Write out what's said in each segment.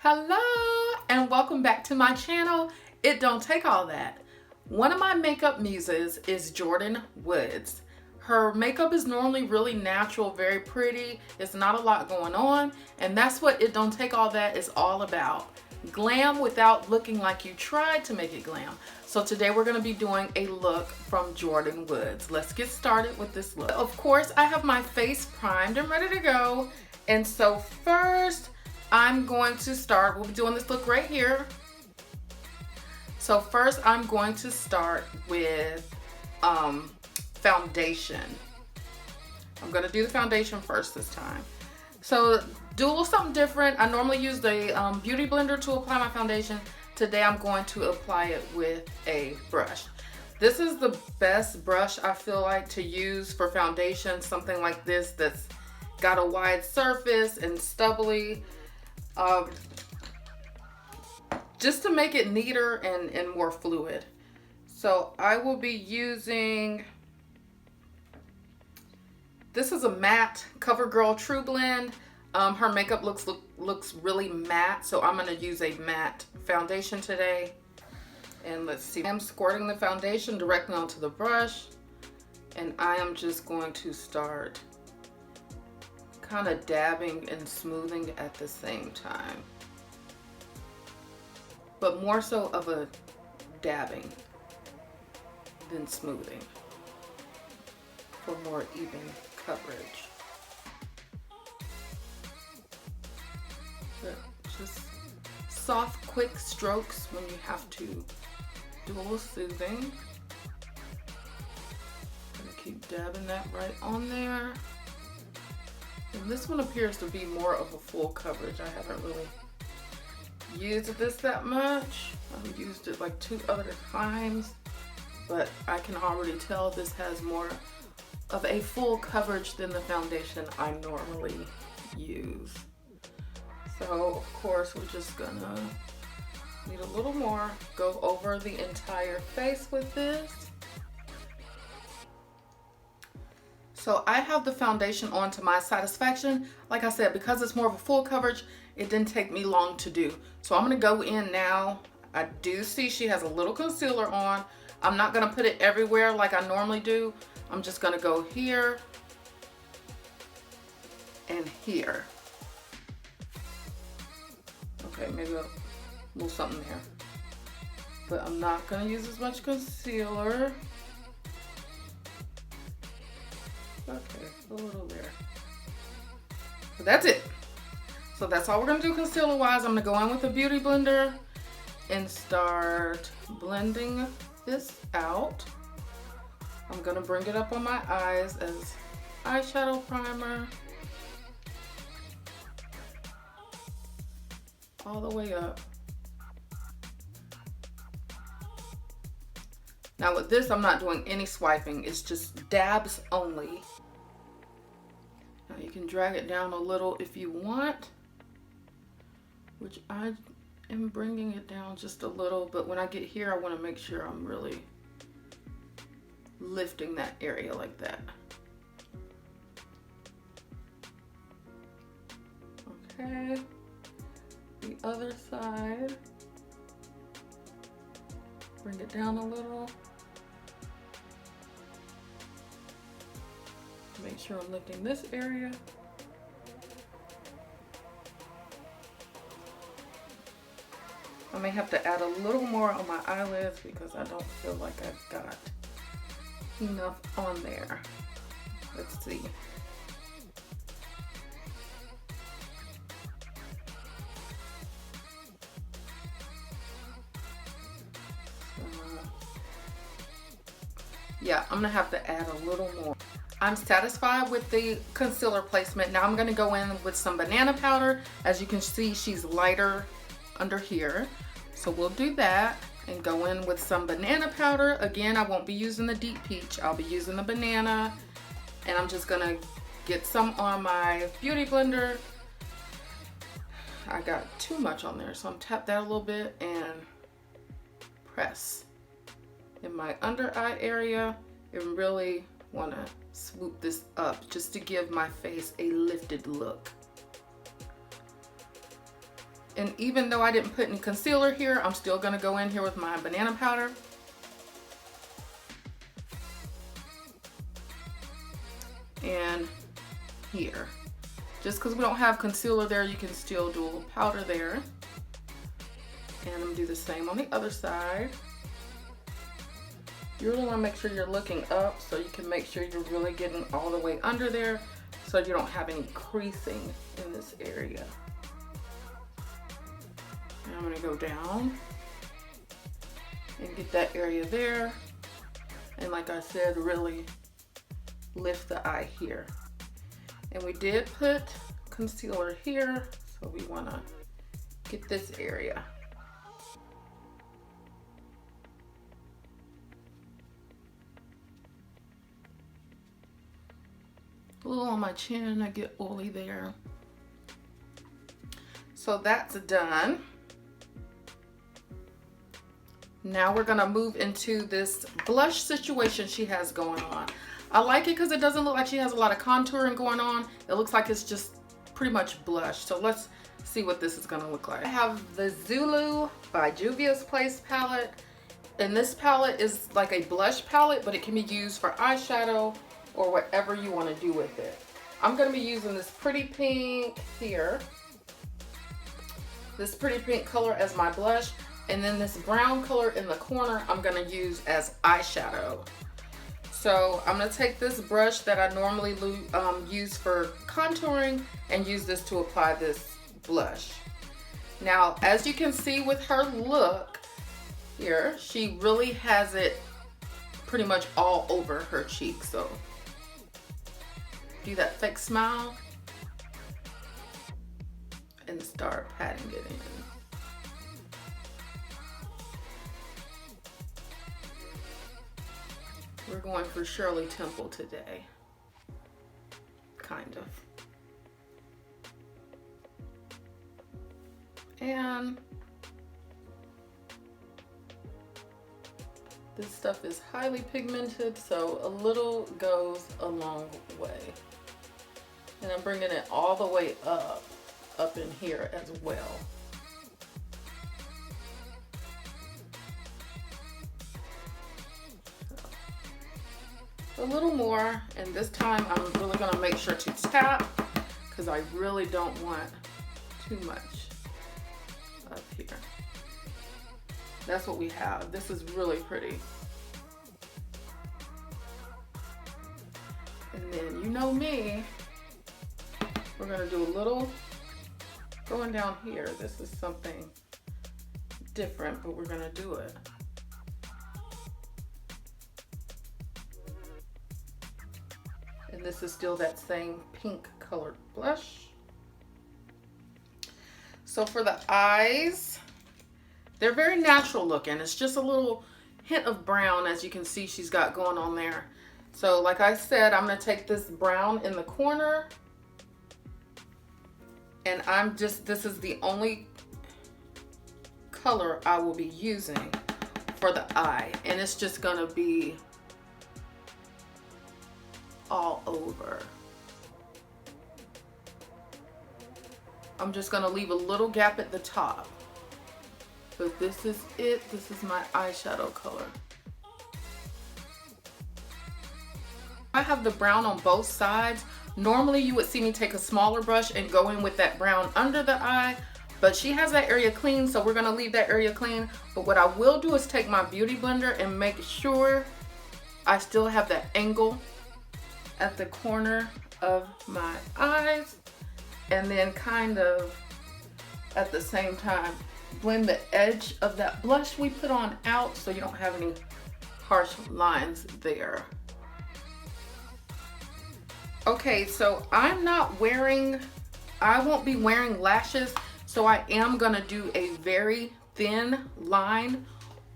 Hello and welcome back to my channel. It don't take all that. One of my makeup muses is Jordyn Woods. Her makeup is normally really natural, very pretty. It's not a lot going on, and that's what It Don't Take All That is all about. Glam without looking like you tried to make it glam. So today we're going to be doing a look from Jordyn Woods. Let's get started with this look. Of course, I have my face primed and ready to go. And so first, I'm going to start, we'll be doing this look right here. So first I'm going to start with foundation. I'm going to do the foundation first this time. So do a little something different. I normally use the beauty blender to apply my foundation. Today I'm going to apply it with a brush. This is the best brush I feel like to use for foundation, something like this that's got a wide surface and stubbly. Just to make it neater and more fluid. So I will be using, this is a matte CoverGirl True Blend. Her makeup looks really matte, so I'm going to use a matte foundation today. And let's see, I'm squirting the foundation directly onto the brush, and I am just going to start kind of dabbing and smoothing at the same time, but more so of a dabbing than smoothing for more even coverage. But just soft, quick strokes when you have to do a little soothing. Gonna keep dabbing that right on there. And this one appears to be more of a full coverage. I haven't really used this that much. I've used it like 2 other times, but I can already tell this has more of a full coverage than the foundation I normally use. So of course we're just gonna need a little more. Go over the entire face with this. So I have the foundation on to my satisfaction. Like I said, because it's more of a full coverage, it didn't take me long to do. So I'm gonna go in now. I do see she has a little concealer on. I'm not gonna put it everywhere like I normally do. I'm just gonna go here and here. Okay, maybe a little something there. But I'm not gonna use as much concealer. Okay, a little there. So that's it. So that's all we're gonna do concealer wise. I'm gonna go in with a beauty blender and start blending this out. I'm gonna bring it up on my eyes as eyeshadow primer. All the way up. Now with this, I'm not doing any swiping. It's just dabs only. Now you can drag it down a little if you want, which I am bringing it down just a little, but when I get here, I want to make sure I'm really lifting that area like that. Okay, the other side. Bring it down a little to make sure I'm lifting this area. I may have to add a little more on my eyelids because I don't feel like I've got enough on there. Let's see. Yeah, I'm gonna have to add a little more. I'm satisfied with the concealer placement. Now I'm gonna go in with some banana powder. As you can see, she's lighter under here. So we'll do that and go in with some banana powder. Again, I won't be using the deep peach. I'll be using the banana. And I'm just gonna get some on my beauty blender. I got too much on there, so I'm tap that a little bit and press in my under eye area and really want to swoop this up just to give my face a lifted look. And even though I didn't put any concealer here, I'm still gonna go in here with my banana powder. And here. Just because we don't have concealer there, you can still do a little powder there. And I'm gonna do the same on the other side. You really wanna make sure you're looking up so you can make sure you're really getting all the way under there so you don't have any creasing in this area. And I'm gonna go down and get that area there. And like I said, really lift the eye here. And we did put concealer here, so we wanna get this area. A little on my chin, I get oily there. So that's done. Now we're gonna move into this blush situation she has going on. I like it because it doesn't look like she has a lot of contouring going on. It looks like it's just pretty much blush. So let's see what this is gonna look like. I have the Zulu by Juvia's Place palette. And this palette is like a blush palette, but it can be used for eyeshadow or whatever you want to do with it. I'm going to be using this pretty pink here. This pretty pink color as my blush. And then this brown color in the corner I'm going to use as eyeshadow. So I'm going to take this brush that I normally use for contouring and use this to apply this blush. Now, as you can see with her look here, she really has it pretty much all over her cheek. So do that fake smile and start patting it in. We're going for Shirley Temple today, kind of. And this stuff is highly pigmented, so a little goes a long way. And I'm bringing it all the way up in here as well. So, a little more, and this time I'm really gonna make sure to tap because I really don't want too much up here. That's what we have. This is really pretty. And then you know me, we're gonna do a little going down here. This is something different, but we're gonna do it. And this is still that same pink colored blush. So for the eyes, they're very natural looking. It's just a little hint of brown, as you can see she's got going on there. So like I said, I'm gonna take this brown in the corner, and this is the only color I will be using for the eye. And it's just gonna be all over. I'm just gonna leave a little gap at the top. But this is it. This is my eyeshadow color. I have the brown on both sides. Normally you would see me take a smaller brush and go in with that brown under the eye, but she has that area clean, so we're gonna leave that area clean. But what I will do is take my beauty blender and make sure I still have that angle at the corner of my eyes, and then kind of at the same time blend the edge of that blush we put on out so you don't have any harsh lines there. Okay, so I won't be wearing lashes, so I am gonna do a very thin line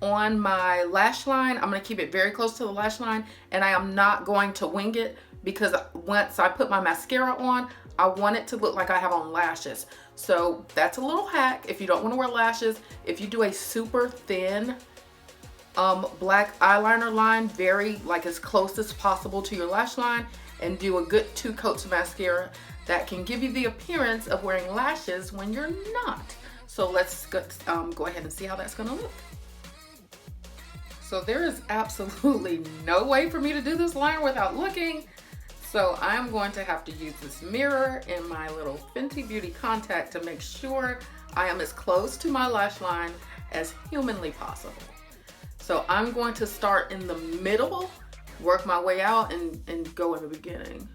on my lash line. I'm gonna keep it very close to the lash line, and I am not going to wing it because once I put my mascara on, I want it to look like I have on lashes. So that's a little hack if you don't want to wear lashes. If you do a super thin black eyeliner line, very like as close as possible to your lash line, and do a good 2 coats of mascara, that can give you the appearance of wearing lashes when you're not. So So let's go ahead and see how that's gonna look. So there is absolutely no way for me to do this liner without looking. So I'm going to have to use this mirror and my little Fenty Beauty contact to make sure I am as close to my lash line as humanly possible. So I'm going to start in the middle, work my way out, and go in the beginning.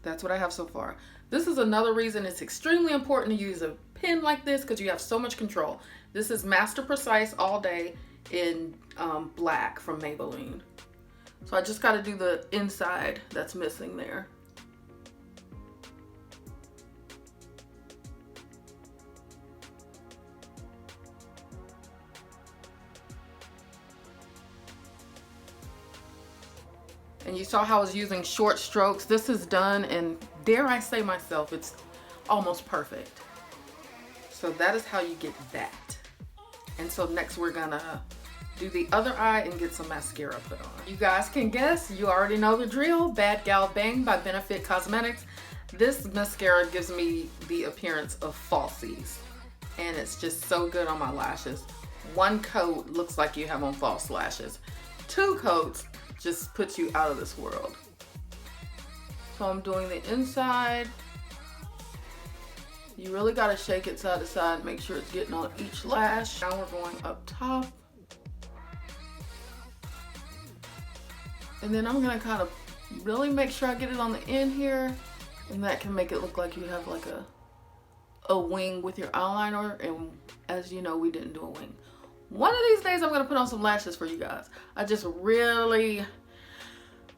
That's what I have so far. This is another reason it's extremely important to use a pen like this, because you have so much control. This is Master Precise All Day in black from Maybelline. So I just got to do the inside that's missing there. And you saw how I was using short strokes. This is done, and dare I say myself, it's almost perfect. So that is how you get that. And so next we're gonna do the other eye and get some mascara put on. You guys can guess, you already know the drill. Bad Gal Bang by Benefit Cosmetics. This mascara gives me the appearance of falsies, and it's just so good on my lashes. One coat looks like you have on false lashes. 2 coats just puts you out of this world. So I'm doing the inside. You really gotta shake it side to side, make sure it's getting on each lash. Now we're going up top. And then I'm gonna kind of really make sure I get it on the end here, and that can make it look like you have like a wing with your eyeliner, and as you know, we didn't do a wing. One of these days I'm gonna put on some lashes for you guys. I just really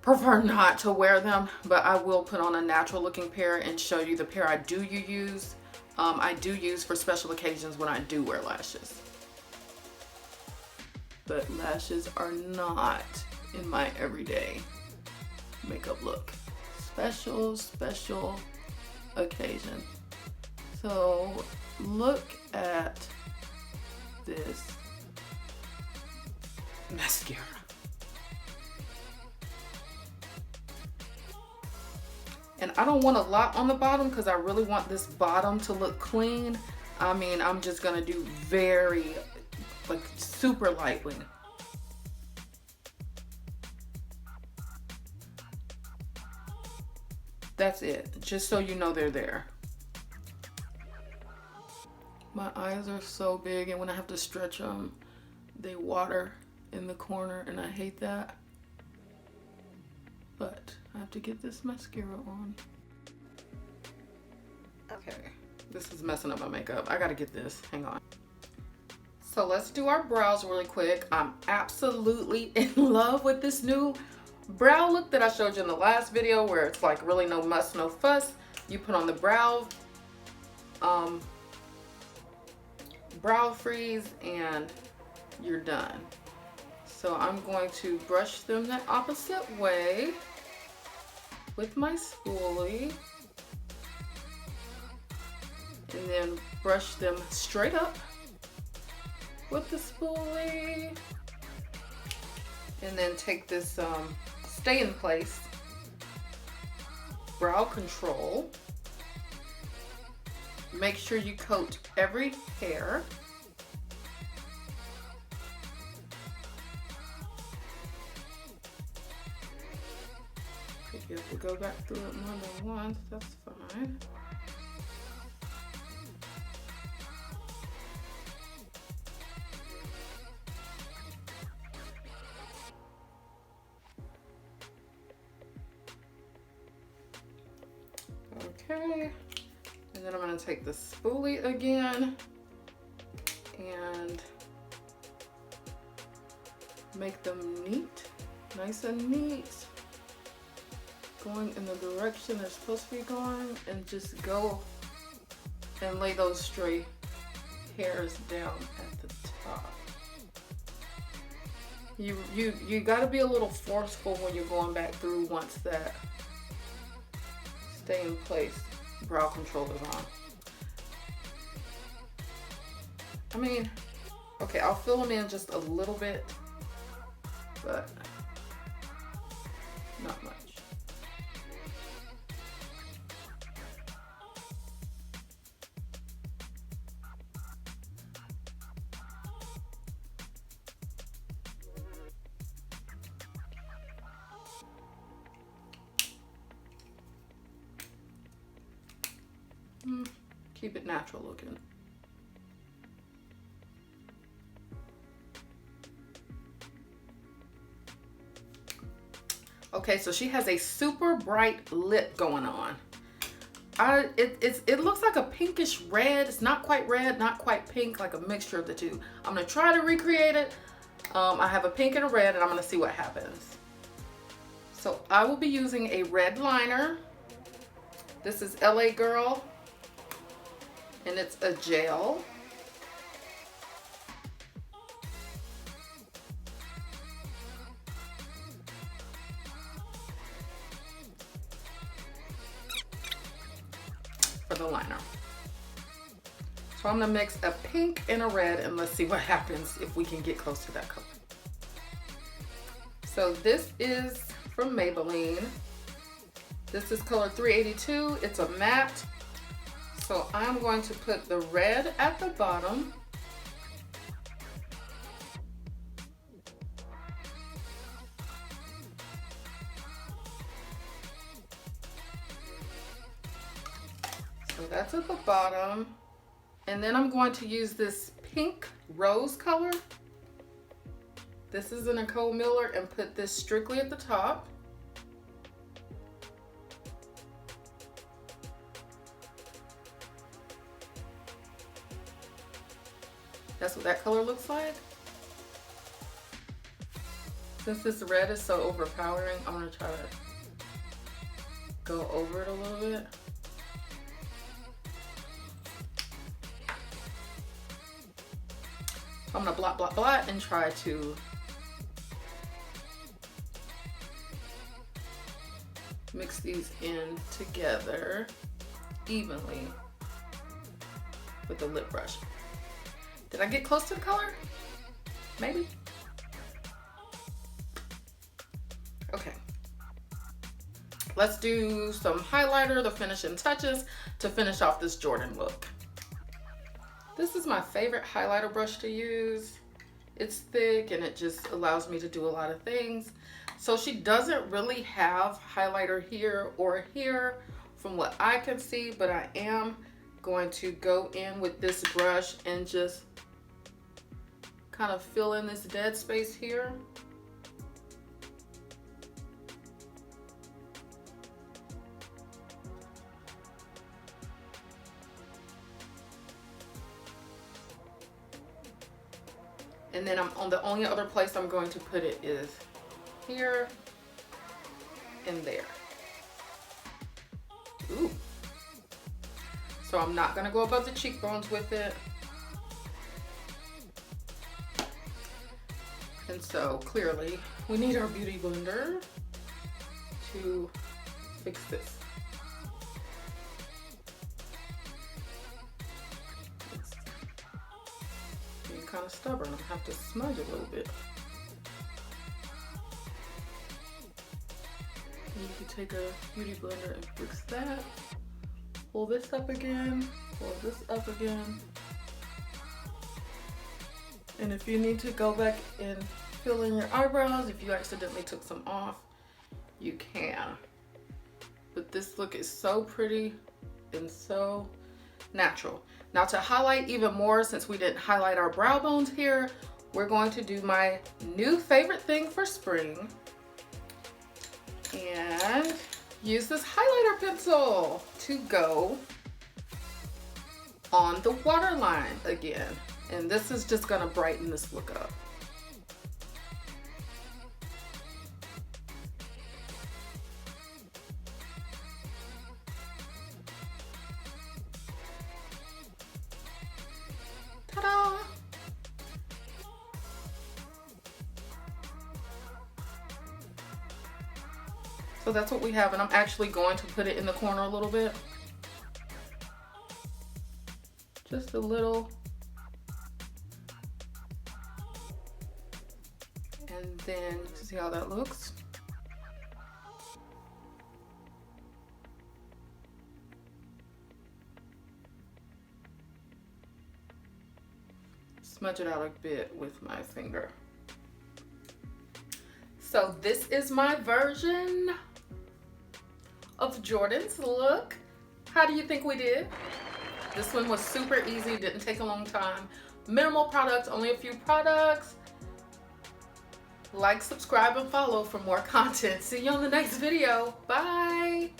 prefer not to wear them, but I will put on a natural looking pair and show you the pair I do use. I do use for special occasions when I do wear lashes. But lashes are not in my everyday makeup look. Special occasion. So look at this mascara. And I don't want a lot on the bottom because I really want this bottom to look clean. I mean, I'm just gonna do very, like, super lightly. That's it, just so you know they're there. My eyes are so big, and when I have to stretch them, they water in the corner, and I hate that. But I have to get this mascara on. Okay, this is messing up my makeup. I gotta get this, hang on. So let's do our brows really quick. I'm absolutely in love with this new brow look that I showed you in the last video, where it's like really no muss, no fuss. You put on the brow freeze and you're done. So I'm going to brush them the opposite way with my spoolie, and then brush them straight up with the spoolie, and then take this Stay in Place brow control. Make sure you coat every hair. If you have to go back through it more than once, that's fine. Okay, and then I'm going to take the spoolie again and make them neat, nice and neat, going in the direction they're supposed to be going, and just go and lay those stray hairs down at the top. You got to be a little forceful when you're going back through once that Stay in Place brow control is on. I mean, okay, I'll fill them in just a little bit but not much. Keep it natural looking. Okay, so she has a super bright lip going on. It looks like a pinkish red. It's not quite red, not quite pink, like a mixture of the two. I'm gonna try to recreate it. I have a pink and a red, and I'm gonna see what happens. So I will be using a red liner. This is LA Girl, and it's a gel. For the liner. So I'm gonna mix a pink and a red, and let's see what happens if we can get close to that color. So this is from Maybelline. This is color 382. It's a matte. So I'm going to put the red at the bottom. So that's at the bottom. And then I'm going to use this pink rose color. This is a Nicole Miller, and put this strictly at the top. That's what that color looks like. Since this red is so overpowering, I'm gonna try to go over it a little bit. So I'm gonna blot, blot, blot, and try to mix these in together evenly with the lip brush. Did I get close to the color? Maybe. Okay. Let's do some highlighter, the finishing touches, to finish off this Jordyn look. This is my favorite highlighter brush to use. It's thick and it just allows me to do a lot of things. So she doesn't really have highlighter here or here from what I can see, but I am going to go in with this brush and just kind of fill in this dead space here. And then the only other place I'm going to put it is here and there. Ooh. So I'm not gonna go above the cheekbones with it. And so clearly we need our beauty blender to fix this. It's being kind of stubborn. I have to smudge a little bit. You can take a beauty blender and fix that. Pull this up again, pull this up again. And if you need to go back and fill in your eyebrows, if you accidentally took some off, you can. But this look is so pretty and so natural. Now to highlight even more, since we didn't highlight our brow bones here, we're going to do my new favorite thing for spring and use this highlighter pencil to go on the waterline again. And this is just gonna brighten this look up. Ta-da! So that's what we have, and I'm actually going to put it in the corner a little bit. Just a little. And then, see how that looks? Smudge it out a bit with my finger. So this is my version of Jordyn's look. How do you think we did? This one was super easy, didn't take a long time. Minimal products, only a few products. Like, subscribe, and follow for more content. See you on the next video. Bye.